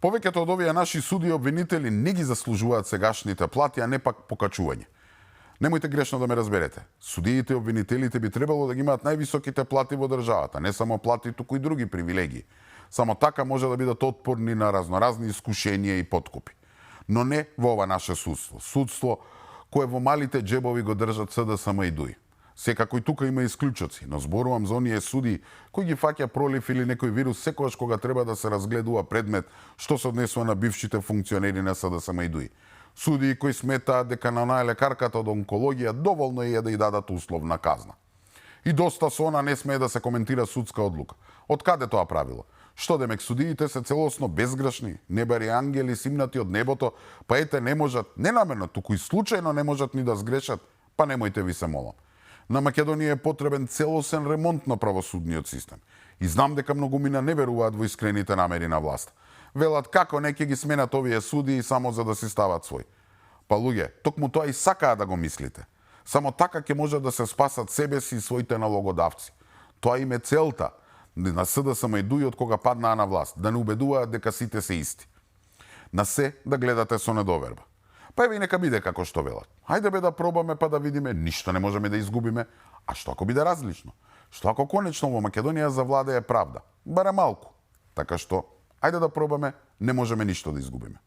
Повеќето од овие наши суди и обвинители не ги заслужуваат сегашните плати, а не пак покачување. Немојте грешно да ме разберете. Судиите и обвинителите би требало да ги имаат највисоките плати во државата, не само плати, туку и други привилегии. Само така може да бидат отпорни на разноразни искушенија и подкупи. Но не во ова наше судство. Судство кое во малите джебови го држат СДСМ и ДУИ. Секако и тука има исклучоци, но зборувам за оние суди кои ги фаќа пролив или некој вирус секогаш кога треба да се разгледува предмет што се однесува на бившите функционери на СДСМ и ДУИ. Суди кои сметаат дека на најлекарката од онкологија доволно е да ја дадат условна казна. И доста со она не смее да се коментира судска одлука. Од каде тоа правило? Што демек судиите се целосно безгрешни, небари ангели симнати од небото, па ете не можат, ненамерно, туку и случајно не можат ни да сгрешат, па немојте ви се молам. На Македонија е потребен целосен ремонт на правосудниот систем. И знам дека многумина не веруваат во искрените намери на власт. Велат како не ќе ги сменат овие судии само за да си стават свој. Па луѓе, токму тоа и сакаат да го мислите. Само така ќе можат да се спасат себе си и своите налогодавци. Тоа им е целта на СДСМ и ДУИ од кога паднаа на власт, да не убедуваат дека сите се исти. На се да гледате со недоверба. Па еве и нека биде како што велат. Хајде бе да пробаме па да видиме, ништо не можеме да изгубиме. А што ако биде различно? Што ако конечно во Македонија завладее правда? Барем малку. Така што, хајде да пробаме, не можеме ништо да изгубиме.